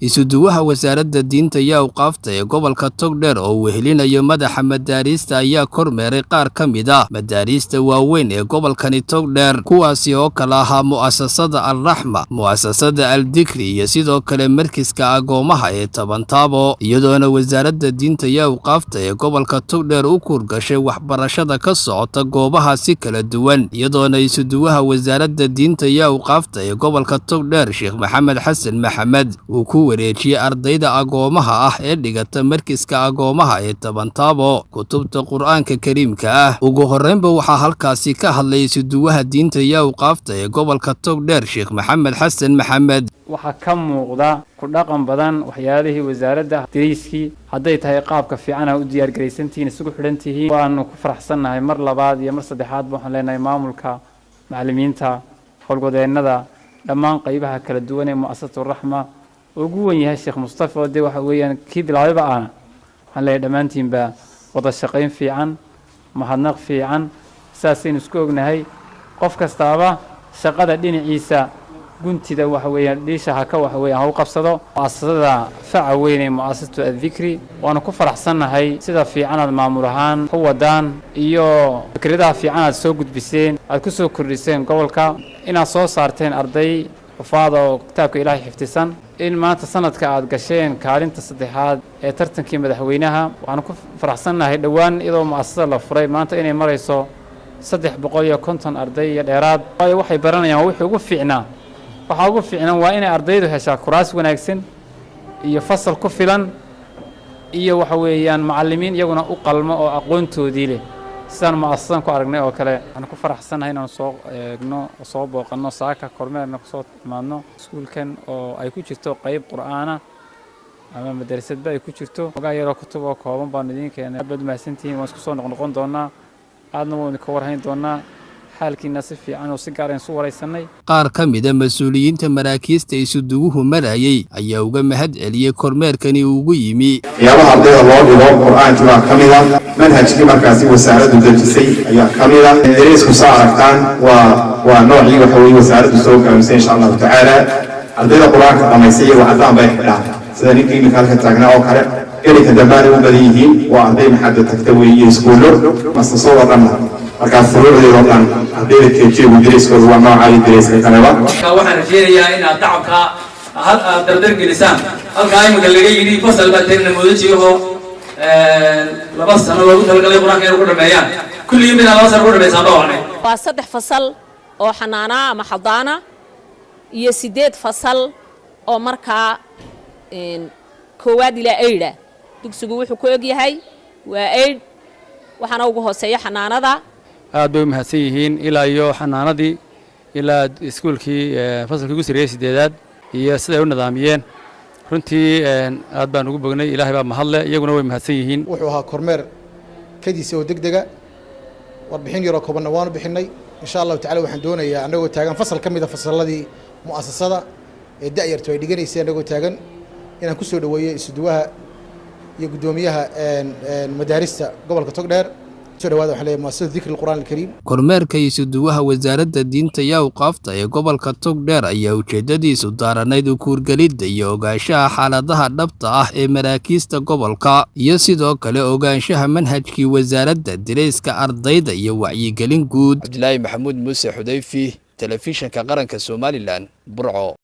isuduwaha wasaaradda diinta iyo awqaafta ee gobolka Togdheer oo wehelinayo madaxa madaarista ayaa kormeeray qaar ka mid ah madaarista waaweyn ee gobolkani Togdheer kuwaasi oo kala ahaa mu'asasada Al-Raxma, mu'asasada Al-Dikri iyo sidoo kale markiska agoomaha ee Tabantaabo, iyadoona wasaaradda diinta iyo awqaafta ee gobolka Togdheer u kurgashay waxbarashada ka socota goobahaasi kala duwan, iyadoona isuduwaha wasaaradda diinta iyo awqaafta ee gobolka Togdheer Sheekh Maxamed Xasan Maxamed uu ku wareejiyay ardayda agoomaha ah ee dhigata markiska agoomaha ee Tabantaabo kutubta Qur'aanka Kariimka ah. Ugu horreynba waxaa halkaasi ka hadlay isuduwaha diinta iyo awqaafta ee gobolka Togdheer Sheekh Maxamed Xasan Maxamed. waxaa ka muuqda ku dhaqan badan waxyaalihii wasaaradda diriiskii hadday tahay qaabka fiican u diyaar garaysantihiin isugu xidhan tihiin waanu ku faraxsannahay mar labaad iyo mar saddexaad waxaan leenahay maamulka macallimiinta howlgodeennada dhammaan qaybaha kala duwan ee mu'asasatu Raxma ugu weyn yahay Sheekh Mustafa oo waxa weeyaan kii bilaabay waxaan leeyahay dhammaantiinba wada shaqayn fiican mahadnaq fiican saasaynu isku ognahay qof kastaaba shaqada dhinaciisa guntida waxa weeyaan dhiishaha ka waxa weeyaan haw qabsado mu'asasada faca weyn ee mu'asasatu Al-Dikri waana ku faraxsannahay sida fiican aad maamul ahaan u wadaan iyo fikradaha fiican aad soo gudbiseen aad ku soo kordhiseen gobolka inaad soo saarteen arday xufaada oo kitaabka Ilaahay xifdisan in maanta sanadka aad gasheen kaalinta saddexaad ee tartankii madaxweynaha waxaan ku faraxsannahay dhawaan iyadoo mu'asasada la furay maanta inay marayso 350 arday iyo dheeraad waxay baranayaan wixii ugu fiicnaa waxa ugu fiicnaan waa inay ardaydu heshaa kuraas wanaagsan iyo fasal ku filan iyo waxa weeyaan macallimiin iyaguna u qalmo oo aqoontoodii leh sidaan mu'asasadan ku aragnay oo kale waxaan ku faraxsanahay inaan soo eegno soo booqano saaka kormeerna ku soo timaadno iskuulkan oo ay ku jirto qayb qur'aana ama madrasadba ay ku jirto ogaa yar oo kutub oo kooban baan idin keenay aad mahadsantihiin waan isku soo noqon doonaa aadna waan ka warhayn doonaa xaalkiina si fiican oo si gaar ah soo waraysanay. qaar ka mid ah mas'uuliyiinta maraakiista isuduwuhu marayay ayaa uga mahad celiyay kormeerkani ugu yimi waxyaabaha ardayda loo dhigo qur'aanka waa ka mid ah manhajkii markaasi wasaaraddu dejisay ayaa ka mid ah dariisku soo aragtaan waa noocii waxa weeye wasaaraddu soo gaarsiisay insha Allah tacaala ardayda qur'aanka dhamaysay iyo cadaan bay xidhaan sida ninkii halka taagnaa oo kale ilaa dambaana u badan yihiin waa arday maxadda tagta weeye iskuulo masasoo wadan markaas furuucdeedu dhan ardayda keejiga dariiskooda waa noocay dariiska kaleba waxaan rajeynayaa in aad tacabka aad dardar gelisaan halka imika laga yidhi fasal baa tirna moodajiyaho laba sano loogu talagalay quraanka inay ku dhameeyaan kulligiin bina laba sano ku dhameysaan baa wacnay waa 3 fasal oo xanaana ama xadaana iyo 8 fasal oo markaa koowaad ilaa 8 dugsigu wuxuu ku og yahay waa 8 waxaana ugu hooseeya xanaanada aad bay mahadsan yihiin ilaa iyo xanaanadii ilaa iskuulkii fasalkii ugu sareeyay 8aad iyo sida ay u nidaamiyeen runtii aad baan ugu bognay Ilaahay baa mahadle iyaguna way mahadsan yihiin wuxuu ahaa kormeer kadiisa oo degdega warbixin yar oo kooban waan bixinay insha Allah tacaala waxaan doonayaa anagoo taagan fasal kamid ah fasaladii mu'asasada ee da'yartu ay dhiganayeen anagoo taagan inaan ku soo dhaweeyo isuduwaha iyo gudoomiyaha madaarista gobolka Togdheer soo dhawaada waxa leeyahay mu'asasada Dikri Qur'aan Kariim. kormeerka isuduwaha wasaaradda diinta iyo awqaafta ee gobolka Togdheer ayaa ujeedadiisu daaranayd u kuurgalidda iyo ogaanshaha xaaladaha dhabta ah ee maraakiista gobolka iyo sidoo kale ogaanshaha manhajkii wasaaradda diriiska ardayda iyo wacyigelin guud. Abdullaahi Maxamuud Muuse Xudayfi, telefishinka qaranka Somaliland, Burco.